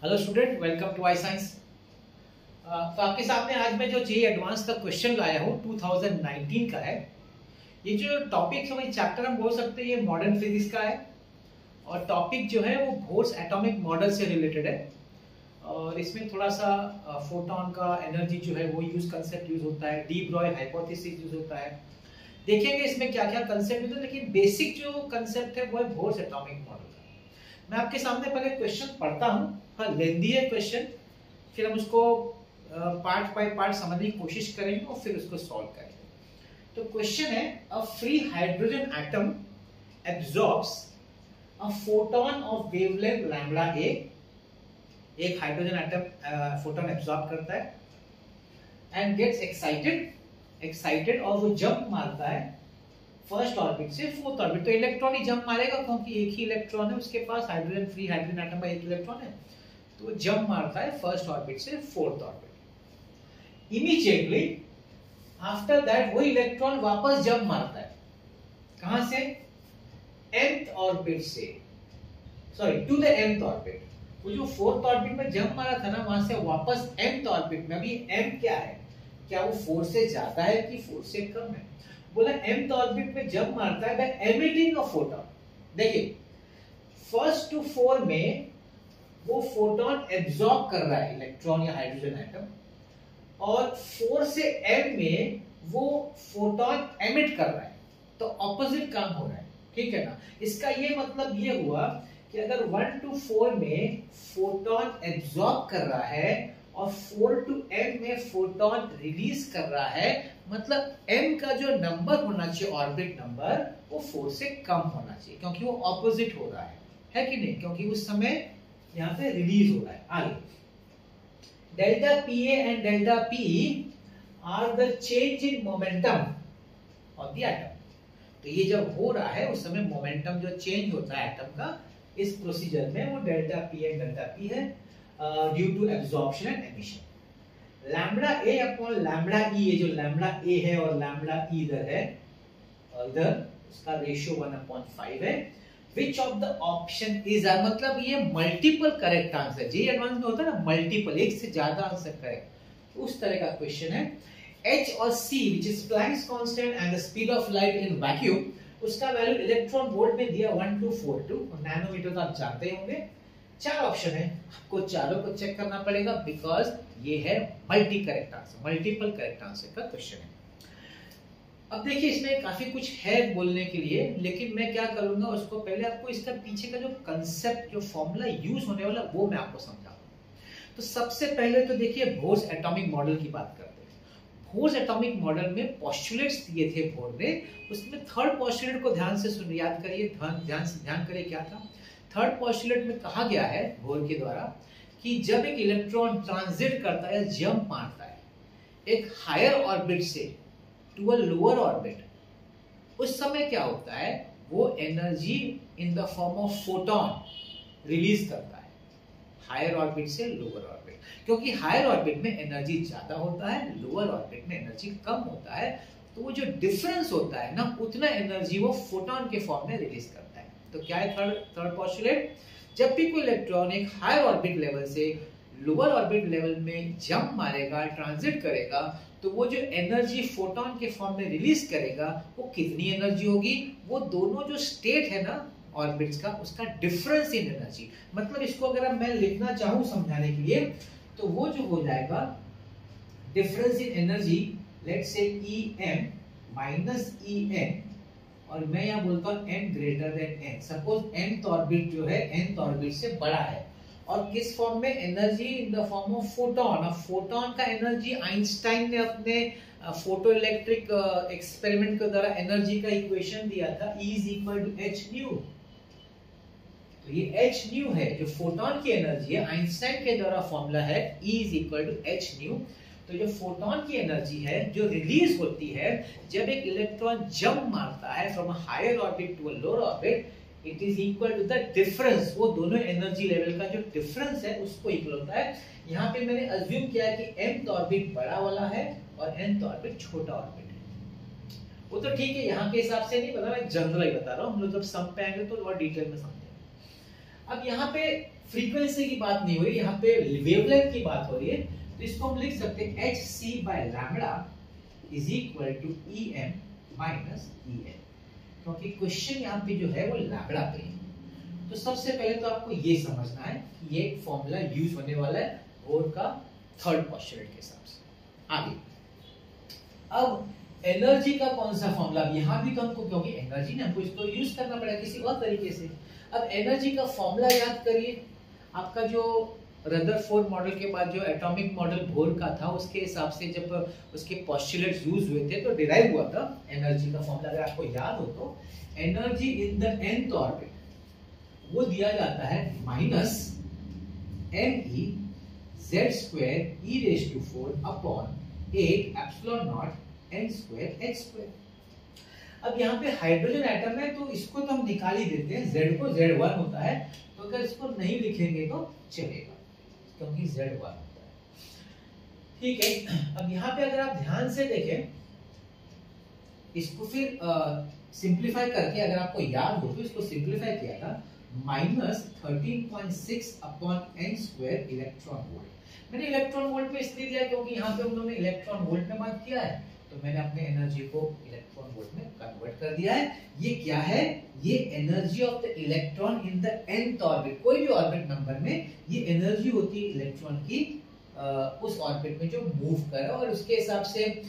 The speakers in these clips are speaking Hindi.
Hello student, welcome to I science. तो आपके सामने आज मैं जो जेईई एडवांस का क्वेश्चन लाया हूँ 2019 का है। ये जो टॉपिक है चैप्टर हम बोल सकते हैं ये मॉडर्न फिजिक्स का है और टॉपिक जो है वो बोर्स एटॉमिक मॉडल से रिलेटेड है और इसमें थोड़ा सा फोटॉन का एनर्जी जो है वो कंसेप्ट यूज होता है, डी ब्रॉय हाइपोथेसिस यूज होता है। देखेंगे इसमें क्या क्या कंसेप्ट यूज है, लेकिन बेसिक जो कंसेप्ट है वो है बोर्स एटॉमिक मॉडल का। मैं आपके सामने पहले क्वेश्चन पढ़ता हूँ, हाँ लेंदी है क्वेश्चन, फिर हम उसको पार्ट बाय पार्ट समझने की कोशिश करेंगे और फिर उसको सॉल्व करेंगे। तो क्वेश्चन है, a free hydrogen atom absorbs a photon of wavelength lambda A. एक हाइड्रोजन एटम फोटोन एब्जॉर्ब करता है एंड गेट्स एक्साइटेड और वो जंप मारता है फर्स्ट ऑर्बिट से फोर्थ ऑर्बिट। तो इलेक्ट्रॉन ही जंप मारेगा क्योंकि एक ही इलेक्ट्रॉन है उसके पास, हाइड्रोजन फ्री हाइड्रोजन एटम का एक इलेक्ट्रॉन है, तो वो जंप मारता है फर्स्ट ऑर्बिट से fourth orbit. Immediately after that वो इलेक्ट्रॉन वापस जंप मारता है, कहां से? nth ऑर्बिट से, sorry to the nth orbit. वो जो फोर्थ ऑर्बिट में जंप मारा था ना, वहां से वापस nth ऑर्बिट में। अभी m क्या है, क्या वो 4 से ज्यादा है कि 4 से कम है? बोला nth ऑर्बिट में जंप मारता है बाय एमिटिंग अ फोटोन। देखिए फर्स्ट टू 4 में वो फोटोन एब्जॉर्ब कर रहा है इलेक्ट्रॉन या हाइड्रोजन एटम, और 4 से m में वो फोटोन एमिट कर रहा है, तो ऑपोजिट काम हो रहा है, ठीक है ना। इसका ये मतलब ये हुआ कि अगर 1 to 4 में फोटोन एब्जॉर्ब कर रहा है और 4 to m में फोटोन रिलीज कर रहा है, मतलब m का जो नंबर होना चाहिए ऑर्बिट नंबर, वो 4 से कम होना चाहिए, क्योंकि वो ऑपोजिट हो रहा है कि नहीं? क्योंकि उस समय यहाँ पे रिलीज हो रहा है। आगे delta P A and delta P R the change in momentum of the atom. तो ये जब हो रहा है उस समय मोमेंटम जो चेंज होता है एटम का, इस प्रोसीजर में वो delta P and delta P है due to absorption and emission. Lambda A upon lambda E, ये जो लैम्बडा ए है और लैम्बडा ई इधर है, इधर उसका रेशियो 1/5 है। Which of the option is, मतलब ये मल्टीपल करेक्ट आंसर, जे एडवांस में होता है ना मल्टीपल, एक से ज्यादा आंसर करेक्ट, उस तरह का क्वेश्चन है। H और C which is Planck's constant and the speed of light in vacuum, उसका वैल्यू इलेक्ट्रॉन वोल्ट में दिया 1242 और नैनोमीटर तो आप जानते होंगे। 4 ऑप्शन है, आपको चारों को चेक करना पड़ेगा बिकॉज ये है multi correct answer, multiple correct answer का क्वेश्चन है। अब देखिए इसमें काफी कुछ है बोलने के लिए, लेकिन मैं क्या करूंगा, उसको पहले आपको इसका पीछे का जो कंसेप्ट, जो फॉर्मूला यूज होने वाला, वो मैं आपको समझाऊंगा। तो सबसे पहले तो देखिए बोर्स एटॉमिक मॉडल की बात करते हैं। बोर्स एटॉमिक मॉडल में पोस्टुलेट्स दिए थे बोर ने, उसमें थर्ड पोस्टुलेट को ध्यान से सुन, याद करिए, ध्यान करिए क्या था। थर्ड पोस्टुलेट में कहा गया है बोर के द्वारा कि जब एक इलेक्ट्रॉन ट्रांजिट करता है, जंप मारता है एक हायर ऑर्बिट से टू अ लोअर ऑर्बिट, उस समय क्या होता है, वो energy in the form of photon release करता है हायर ऑर्बिट से लोअर ऑर्बिट। क्योंकि हायर ऑर्बिट में एनर्जी ज्यादा होता है, लोअर ऑर्बिट में एनर्जी कम होता है, तो वो जो डिफरेंस होता है ना, उतना एनर्जी वो फोटोन के फॉर्म में रिलीज करता है। तो क्या है थर्ड पोस्टुलेट, जब भी कोई इलेक्ट्रॉन एक हायर ऑर्बिट लेवल से लोअर ऑर्बिट लेवल में जंप मारेगा, ट्रांजिट करेगा, तो वो जो एनर्जी फोटोन के फॉर्म में रिलीज करेगा, वो कितनी एनर्जी होगी? वो दोनों जो स्टेट है ना ऑर्बिट्स का, उसका डिफरेंस इन एनर्जी। मतलब इसको अगर मैं लिखना चाहूं समझाने के लिए, तो वो जो हो जाएगा difference in energy, let's say em minus en, और मैं यहाँ बोलता हूँ n greater than n। Suppose nth orbit जो है nth ऑर्बिट से बड़ा है, और किस फॉर्म में? Energy in the form of photon. अब फोटोन का एनर्जी आइंस्टाइन ने अपने फोटो इलेक्ट्रिक एक्सपेरिमेंट के द्वारा एनर्जी का इक्वेशन दिया था, E is equal to h nu. तो ये एच न्यू है जो फोटोन की एनर्जी है, आइंस्टाइन के द्वारा फॉर्मूला है E is equal to h nu. तो जो फोटोन की एनर्जी है जो रिलीज होती है जब एक इलेक्ट्रॉन जंप मारता है from a higher orbit to a lower orbit, it is equal to the difference, वो दोनों एनर्जी लेवल का जो डिफरेंस है उसको इक्वल होता है। यहाँ पे मैंने अज्यूम किया है कि nth ऑर्बिट बड़ा वाला है और nth ऑर्बिट छोटा ऑर्बिट है। वो तो ठीक है, यहाँ के हिसाब से नहीं पता, मैं जनरल ही बता रहा हूँ, हम लोग जब सम पे आएंगे तो और डिटेल में समझेंगे। अब यहाँ पे फ्रीक्वेंसी की बात नहीं हो रही, यहाँ पे वेवलेंथ की बात हो रही है, तो इसको हम लिख सकते हैं hc by lambda is equal to em minus en, क्योंकि क्वेश्चन यहाँ पे जो है वो लैम्बडा पे है। तो सबसे पहले तो आपको ये समझना है कि ये फॉर्मूला यूज होने वाला है बोर का थर्ड पोस्टुलेट के हिसाब से। आगे अब एनर्जी का कौन सा फॉर्मूला, यहाँ भी तो हमको, क्योंकि एनर्जी ने हमको इसको यूज करना पड़ेगा किसी और तरीके से। अब एनर्जी का फॉर्मूला याद करिए, आपका जो रदरफोर्ड मॉडल के बाद जो एटॉमिक मॉडल बोर का था उसके हिसाब से जब उसके पोस्टुलेट्स यूज हुए थे तो डिराइव हुआ था एनर्जी का फॉर्मूला। अगर आपको याद हो तो energy in the nth orbit वो दिया जाता है minus me z square e raise to 4 upon 8 epsilon not n square h square. अब यहाँ पे हाइड्रोजन एटम है तो इसको तो हम निकाल ही देते हैं, z को z1 होता है, तो अगर इसको नहीं लिखेंगे तो चलेगा क्योंकि z1 होता है। ठीक है, अब यहाँ पे अगर आप ध्यान से देखें इसको फिर सिंप्लीफाई करके, अगर आपको याद हो तो इसको सिंप्लीफाई किया था minus 13.6 upon n square electron volt. मैंने इलेक्ट्रॉन वोल्ट पे इसलिए दिया क्योंकि यहाँ पे उन्होंने इलेक्ट्रॉन वोल्ट में बात किया है, तो मैंने अपने एनर्जी को इलेक्ट्रॉन वोल्ट में कन्वर्ट कर दिया है। ये क्या है, ये energy of the electron in the nth orbit. कोई भी ऑर्बिट नंबर में ये एनर्जी होती है इलेक्ट्रॉन की उस ऑर्बिट में जो मूव कर रहा है, और उसके हिसाब से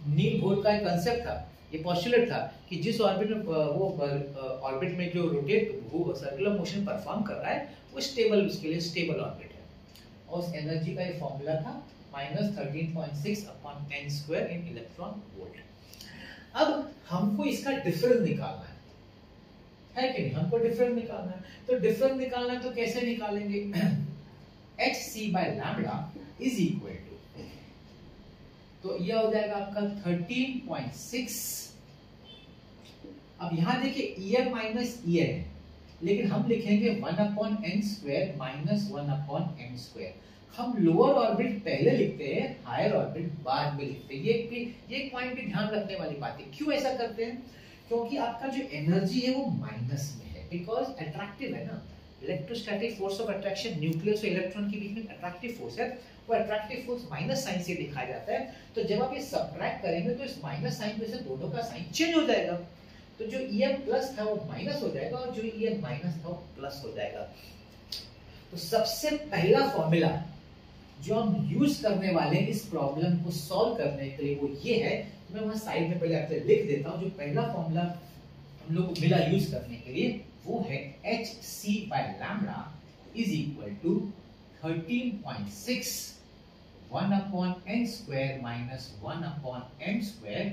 नील बोर का एक कांसेप्ट था, ये पोस्टुलेट था कि जिस ऑर्बिट में वो ऑर्बिट में जो रोटेट सर्कुलर मोशन परफॉर्म कर रहा है वो स्टेबल, उसके लिए स्टेबल ऑर्बिट है। और उस एनर्जी का ये फॉर्मूला था माइनस 13.6 अपॉन n स्क्वायर इन इलेक्ट्रॉन वोल्ट। अब हमको इसका डिफरेंस निकालना है कि नहीं, हमको डिफरेंस निकालना है। तो डिफरेंस निकालना है तो कैसे निकालेंगे, hc by lambda is equal to, तो यह हो जाएगा आपका 13.6। अब यहां देखिए em माइनस en है, लेकिन हम लिखेंगे 1 upon n square minus 1 upon n square. हम लोअर ऑर्बिट पहले लिखते हैं, हायर ऑर्बिट बाद में लिखते हैं। ये एक पॉइंट भी ध्यान रखने वाली बात है। क्यों ऐसा करते हैं, क्योंकि आपका जो एनर्जी है वो माइनस में है, बिकॉज अट्रैक्टिव है ना, electrostatic force of attraction nucleus और इलेक्ट्रॉन के बीच में अट्रैक्टिव फोर्स है, वो अट्रैक्टिव फोर्स माइनस साइन से दिखाया जाता है। तो जब आप ये सबट्रैक्ट करेंगे तो इस माइनस साइन में से दोनों का साइन चेंज हो जाएगा, तो जो em प्लस था वो माइनस हो जाएगा और जो en माइनस था वो प्लस हो जाएगा। तो सबसे पहला फॉर्मूला जो हम यूज करने वाले हैं इस प्रॉब्लम को सॉल्व करने के लिए वो ये है, मैं वहां साइड में पहले आपसे लिख देता हूं। जो पहला फॉर्मूला हम लोग को मिला यूज करने के लिए वो है hc by lambda is equal to 13.6 1 upon n square minus 1 upon n square,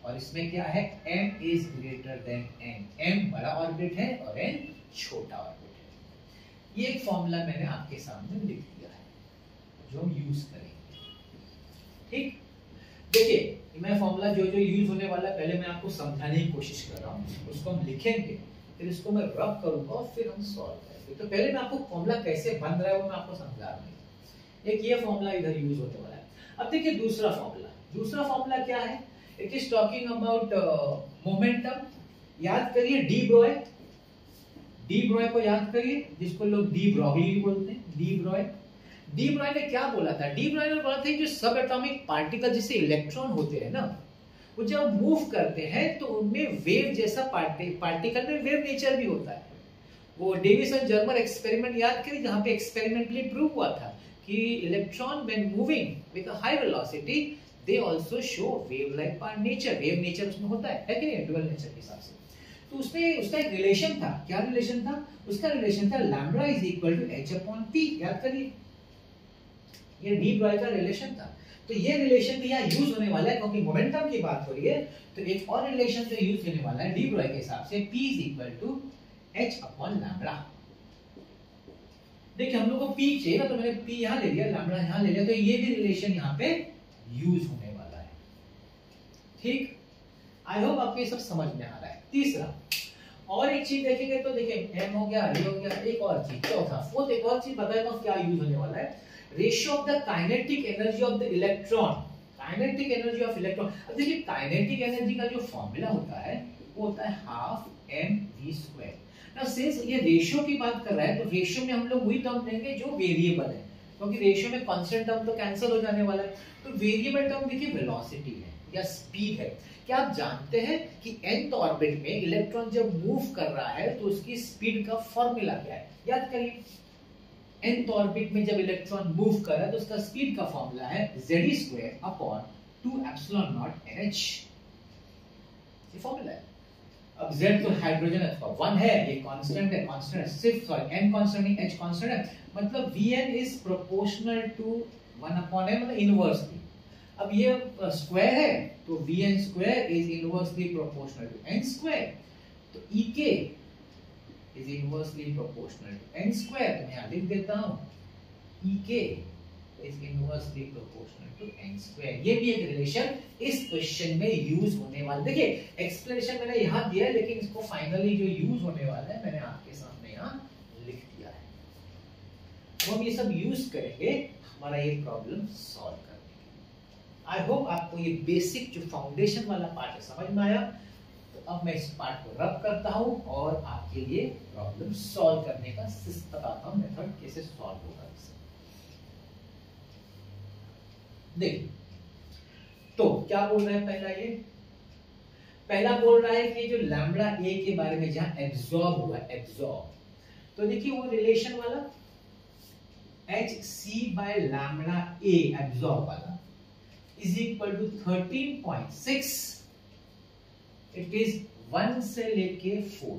और इसमें क्या है, m is greater than n, m बड़ा ऑर्बिट है और n छोटा ऑर्बिट है। ये एक फॉर्मूला मैंने आपके सामने लिख दिया है जो हम यूज करेंगे। ठीक, देखिए मैं फॉर्मूला जो जो यूज होने वाला है पहले मैं आपको समझाने की कोशिश कर रहा हूँ, उसको हम लिखेंगे, फिर इसको मैं रब करूंगा और फिर हम सॉल्व करेंगे। तो पहले मैं आपको फॉर्मूला कैसे बन रहा है वो मैं आपको समझा रहा हूँ। एक ये फॉर्मूला इधर यूज होने वाला है। अब देखिए दूसरा फॉर्मूला क्या है, it is talking about momentum. याद करिए डी ब्रॉय को याद करिए, जिसको लोग डी ब्रॉगली बोलते हैं। डी ब्रॉय ने क्या बोला था, डी ब्रॉय ने बोला था जो सब एटॉमिक पार्टिकल जिसे इलेक्ट्रॉन होते हैं ना, वो जब मूव करते हैं तो उनमें वेव जैसा पार्टिकल में वेव नेचर भी होता है। वो डेविस एंड जर्मर एक्सपेरिमेंट याद करिए, जहां पे एक्सपेरिमेंटली प्रूव हुआ था कि electron when moving with a high velocity they also show wave like nature. Wave nature उसमें होता है कि नहीं, डुअल नेचर के हिसाब से। तो उसका एक रिलेशन था। क्या रिलेशन था? उसका रिलेशन था lambda is equal to h upon p। याद करिए, ये डी ब्रॉय का रिलेशन था। तो ये रिलेशन भी यहाँ यूज होने वाला है क्योंकि मोमेंटम की बात हो रही है। तो एक और रिलेशन जो यूज होने वाला है डी ब्रॉय के हिसाब से, p is equal to h upon lambda. देखिए हम लोग को p चाहिए ना, तो मैंने p यहाँ ले लिया, लैम्ब्डा यहाँ ले लिया, तो ये भी रिलेशन यहाँ पे यूज होने वाला है। ठीक, आई होप आपको ये सब समझ में आ रहा है। तीसरा और एक चीज देखेंगे तो देखिए m हो गया, d हो गया, एक और चीज चौथा फोर्थ एक और चीज बताएगा क्या यूज होने वाला है, ratio of the kinetic energy of the electron. Kinetic energy of electron, अब देखिए काइनेटिक एनर्जी का जो फॉर्मूला होता है वो होता है हाफ mv स्क्वायर। सिंस ये रेशियो की बात कर रहा है तो रेशियो में हम लोग वही टर्म लेंगे जो वेरिएबल है, क्योंकि रेशियो में कांस्टेंट टर्म तो कैंसिल हो जाने वाला है। तो वेरिएबल टर्म देखिए वेलोसिटी है या स्पीड है। क्या आप जानते हैं कि nth ऑर्बिट में इलेक्ट्रॉन जब मूव कर रहा है तो उसकी स्पीड का फॉर्मूला क्या है? याद करिए, nth ऑर्बिट में जब इलेक्ट्रॉन मूव कर रहा है तो उसका स्पीड का फॉर्मूला है z² upon 2 epsilon not nh। ये फॉर्मूला है। अब z तो हाइड्रोजन अथवा 1 है, ये कांस्टेंट है, कांस्टेंट सिर्फ सॉरी n कांस्टेंट नहीं h कांस्टेंट है, मतलब Vn is proportional to 1 upon n, मतलब इनवर्सली। अब ये स्क्वायर है तो Vn square is inversely proportional to n square, तो Ek is inversely proportional to n square. तो मैं यहां लिख देता हूं Ek is inversely proportional to n square. ये भी एक रिलेशन इस क्वेश्चन में यूज होने वाला। देखिए एक्सप्लेनेशन मैंने यहां दिया है, लेकिन इसको फाइनली जो यूज होने वाला है मैंने आपके सामने यहां लिख दिया है। तो हम ये सब यूज करेंगे हमारा ये प्रॉब्लम सॉल्व करने के। आई होप आपको ये बेसिक जो फाउंडेशन वाला पार्ट है समझ में आया। तो अब मैं इस पार्ट को रब करता हूं और आपके लिए प्रॉब्लम सॉल्व करने का बताता हूं मेथड कैसे सॉल्व होगा। देखिए तो क्या बोल रहा है पहला बोल रहा है कि जो लैम्बडा ए के बारे में जहां एब्जॉर्ब हुआ एब्जॉर्ब, तो देखिए वो रिलेशन वाला hc by lambda A absorb वाला is equal to 13.6, it is 1 से लेके 4,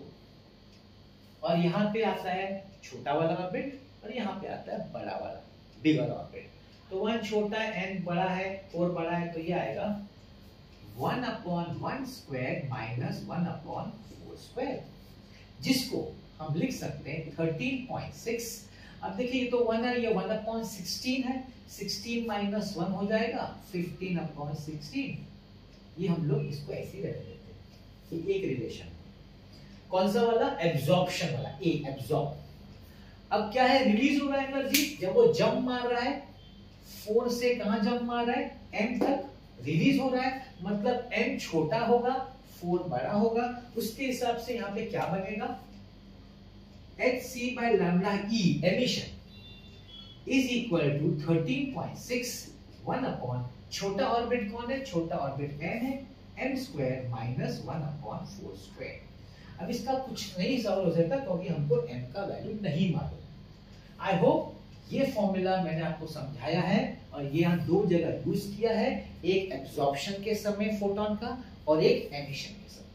और यहां पे आता है छोटा वाला ऑर्बिट और यहां पे आता है बड़ा वाला बिगर ऑर्बिट। तो 1 छोटा है, n बड़ा है, 4 बड़ा है, तो ये आएगा 1/1 स्क्वायर माइनस 1/4 स्क्वायर, जिसको हम लिख सकते हैं 13.6। अब देखिए ये तो 1 है, ये 1/16 है, 16 माइनस 1 हो जाएगा 15/16। ये हम लोग इसको ऐसे ही रख देते हैं। ये एक रिलेशन कौन सा वाला? एब्जॉर्प्शन वाला, ए एब्जॉर्ब। अब क्या है, रिलीज हो रहा है एनर्जी, जब वो जंप मार रहा है 4 से कहां जंप मार रहा है m तक, रिलीज हो रहा है, मतलब m छोटा होगा 4 बड़ा होगा, उसके हिसाब से यहां पे क्या बनेगा, hc by lambda e emission is equal to 13.6 1 upon छोटा ऑर्बिट कौन है, छोटा ऑर्बिट m है, m स्क्वायर माइनस 1/4 स्क्वायर। अब इसका कुछ नहीं सॉल्व हो सकता क्योंकि हमको m का वैल्यू नहीं मालूम। आई होप ये फॉर्मूला मैंने आपको समझाया है और ये हम दो जगह यूज किया है, एक एब्जॉर्प्शन के समय फोटोन का और एक एमिशन के समय।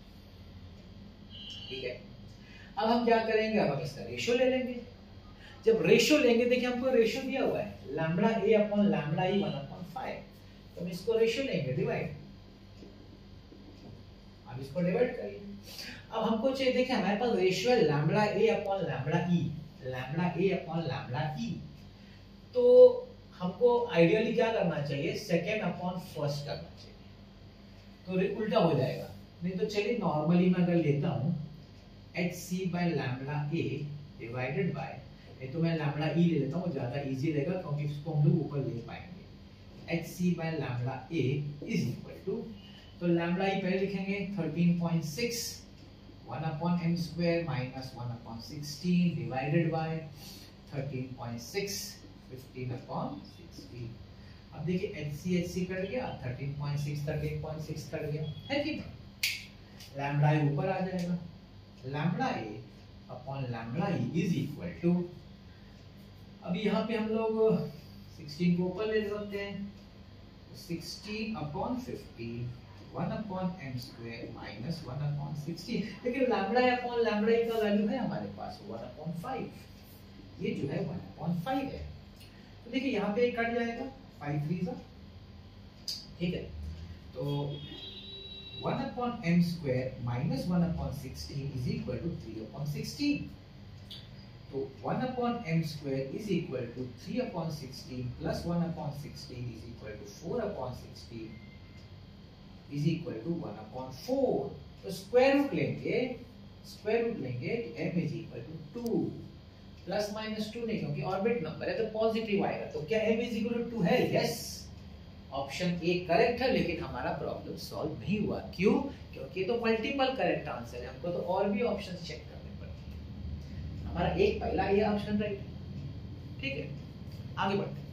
ठीक है, अब हम क्या करेंगे, अब हम इसका रेशियो ले लेंगे। जब रेशियो लेंगे, देखिए हमको रेशियो दिया हुआ है लैम्बडा ए अपॉन लैम्बडा ई 1/5, तो हम इसको रेशियो लेंगे डिवाइड। अब इसको डिवाइड करिए। अब हमको चाहिए, देखिए हमारे पास रेशियो है लैम्बडा ए अपॉन लैम्बडा ई, लैम्बडा ए अपॉन लैम्बडा ई, तो हमको आइडियली क्या करना चाहिए, सेकेंड अपॉन फर्स्ट करना चाहिए, तो उल्टा हो जाएगा। नहीं तो चलिए नॉर्मली मैं अगर लेता हूं hc by lambda a divided by, नहीं तो मैं लैम्बडा e ले लेता हूं, ज्यादा इजी रहेगा क्योंकि इसको हम लोग ऊपर ले पाएंगे। hc by lambda a is equal to, तो लैम्बडा e पहले लिखेंगे 13.6 1/m square minus 1/16 divided by 13.6 15/16। अब देखिए hc कट गया, 13.6 कट गया, है कि नहीं? लैम्बडा e ऊपर आ जाएगा, lambda A upon lambda e is equal to, अब यहाँ पे हम लोग 16 को ऊपर ले सकते हैं, 16/15 1/m स्क्वायर माइनस 1/16, लेकिन लैम्बडा अपॉन लैम्बडा ई का वैल्यू है हमारे पास 1/5, ये जो है 1/5 है। तो देखिए यहाँ पे कट जाएगा 5 3 सा, ठीक है, तो 1/m square minus 1/16 is equal to 3/16, तो 1/m square is equal to 3/16 plus 1/16 is equal to 4/16 is equal to 1/4। तो स्क्वायर रूट लेंगे m is equal to 2 plus minus 2 नहीं, क्योंकि ऑर्बिट नंबर है तो पॉजिटिव आएगा, तो क्या m इज इक्वल टू 2 है? यस, ऑप्शन ए करेक्ट है, लेकिन हमारा प्रॉब्लम सॉल्व नहीं हुआ। क्यों? क्योंकि ये तो मल्टीपल करेक्ट आंसर है, हमको तो और भी ऑप्शंस चेक करने पड़ेंगे। हमारा एक पहला ये ऑप्शन राइट है। ठीक है, आगे बढ़ते हैं।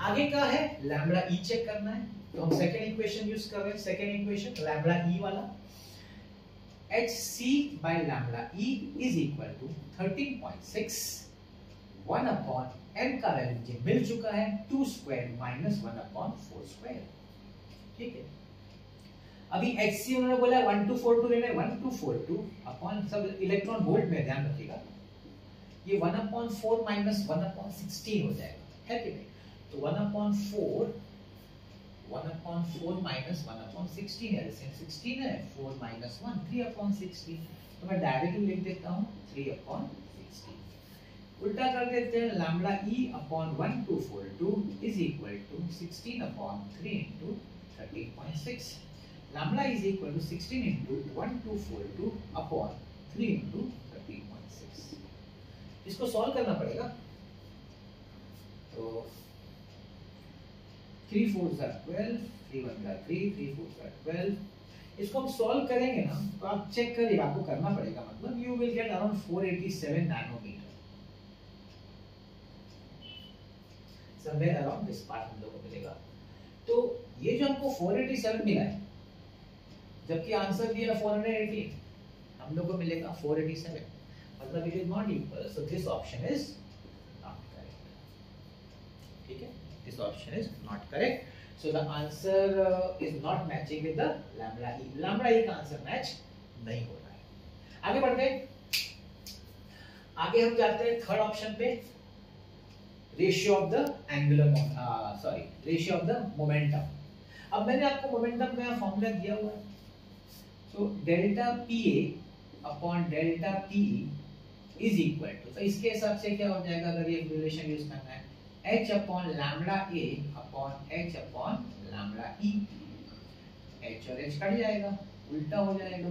आगे का है लैम्बडा ई चेक करना है, तो हम सेकेंड इक्वेशन यूज कर रहे हैं। सेकेंड इक्वेशन लैम्बडा ई वाला, hc by lambda e is equal to 13.6 1 upon m का वैल्यू मुझे मिल चुका है 2 स्क्वायर माइनस 1 अपॉन 4 स्क्वायर। ठीक है, अभी hc उन्होंने बोला 1242 लेना है, 1242 अपॉन सब इलेक्ट्रॉन वोल्ट में ध्यान रखिएगा, ये 1 अपॉन 4 माइनस 1 अपॉन 16 हो जाएगा, है कि नहीं? तो 1 अपॉन 4 माइनस 1 अपॉन 16 है, 16 है, 4 माइनस 1 3 अपॉन 16, तो मैं डायरेक्टली लिख देता हूँ 3 अपॉन 16। उल्टा कर देते हैं, lambda e upon 1242 is equal to 16 upon 3 into 13.6। Lambda is equal to 16 into 1242 upon 3 into 13.6। इसको सॉल्व करना पड़ेगा, तो 3 4s are 12, 3 1s are 3, 3 4s are 12। इसको हम सॉल्व करेंगे ना, तो आप चेक करिए, आपको करना पड़ेगा, मतलब you will get around 487 nanometre, somewhere around this part हम लोग को मिलेगा। तो ये जो हमको 487 मिला है, जबकि आंसर दिया 418, हम लोग को मिलेगा 487, मतलब it is not equal, so this option is not correct. ठीक है, this option is not correct, so the answer is not matching with the lambda e। lambda e का आंसर मैच नहीं हो रहा है। आगे बढ़ते हैं, आगे हम जाते हैं थर्ड ऑप्शन पे, ratio of the angular ratio of the momentum. अब मैंने आपको मोमेंटम का फॉर्मूला दिया हुआ है, so delta pa upon delta pe is equal to, तो इसके हिसाब से क्या हो जाएगा अगर ये रिलेशन यूज करना है, h upon lambda a upon h upon lambda e। h और h कट जाएगा, उल्टा हो जाएगा,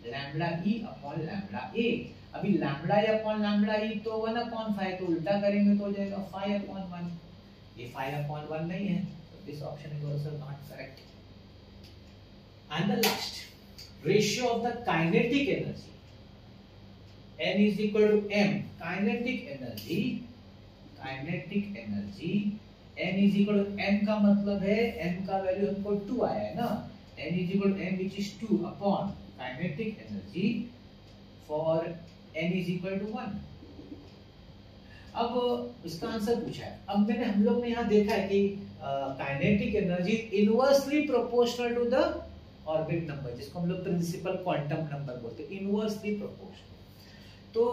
lambda e upon lambda a। अभी lambda a upon lambda e तो 1 अपॉन 5, तो उल्टा करेंगे तो हो जाएगा 5 अपॉन 1। ये 5 अपॉन 1 नहीं है, तो this option is also not correct. And the last, ratio of the kinetic energy, n is equal to m, kinetic energy n is equal to m का मतलब है m का वैल्यू हमको 2 आया है ना, n is equal to m which is 2 upon kinetic energy for n is equal to 1। अब इसका आंसर पूछा है, अब हम लोग ने यहाँ देखा है कि kinetic energy inversely proportional to the orbit number, जिसको हम लोग प्रिंसिपल क्वांटम नंबर बोलते हैं, इनवर्सली प्रोपोर्शनल। तो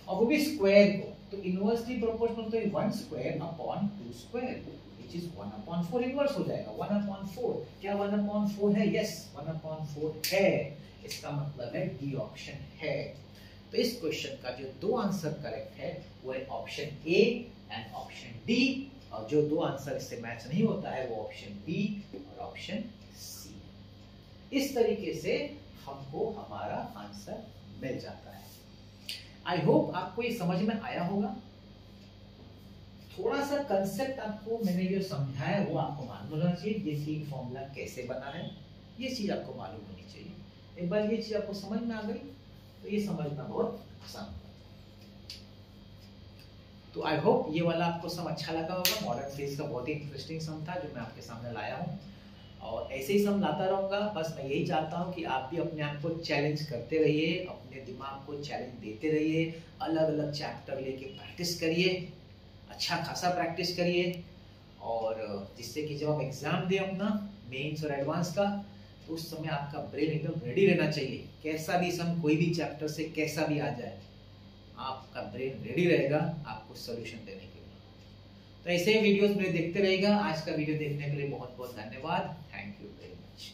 अब वो भी स्क्वायर को, तो इनवर्सली प्रोपोर्शनल तो 1 square upon 2 square which is 1 upon 4, inverse हो जाएगा 1 अपॉन 4। क्या 1 अपॉन 4 है? यस, 1 अपॉन 4 है, इसका मतलब है डी ऑप्शन है। तो इस क्वेश्चन का जो दो आंसर करेक्ट है वो है option A and option D, और जो दो आंसर इससे मैच नहीं होता है वो ऑप्शन बी और ऑप्शन सी। इस तरीके से हमको हमारा आंसर मिल जाता है। आई होप आपको ये समझ में आया होगा। थोड़ा सा कंसेप्ट आपको मैंने जो समझाया वो आपको मालूम होना चाहिए, ये सी फॉर्मूला कैसे बना है, ये चीज आपको मालूम होनी चाहिए। एक बार ये चीज आपको समझ में आ गई तो ये समझना बहुत आसान होगा। तो आई होप ये वाला आपको सब अच्छा लगा होगा। मॉडर्न फिजिक्स का बहुत ही इंटरेस्टिंग सम था जो मैं आपके सामने लाया हूँ, और ऐसे ही सम लाता रहूंगा। बस मैं यही चाहता हूँ कि आप भी अपने आप को चैलेंज करते रहिए, अपने दिमाग को चैलेंज देते रहिए, अलग अलग चैप्टर लेके प्रैक्टिस करिए, अच्छा खासा प्रैक्टिस करिए, और जिससे कि जब आप एग्जाम दें अपना मेंस और एडवांस का, तो उस समय आपका ब्रेन एकदम रेडी रहना चाहिए। कैसा भी सम, कोई भी चैप्टर से कैसा भी आ जाए, आपका ब्रेन रेडी रहेगा आपको सॉल्यूशन देने के लिए। तो ऐसे वीडियोस मेरे देखते रहेगा। आज का वीडियो देखने के लिए बहुत बहुत धन्यवाद। Thank you very much.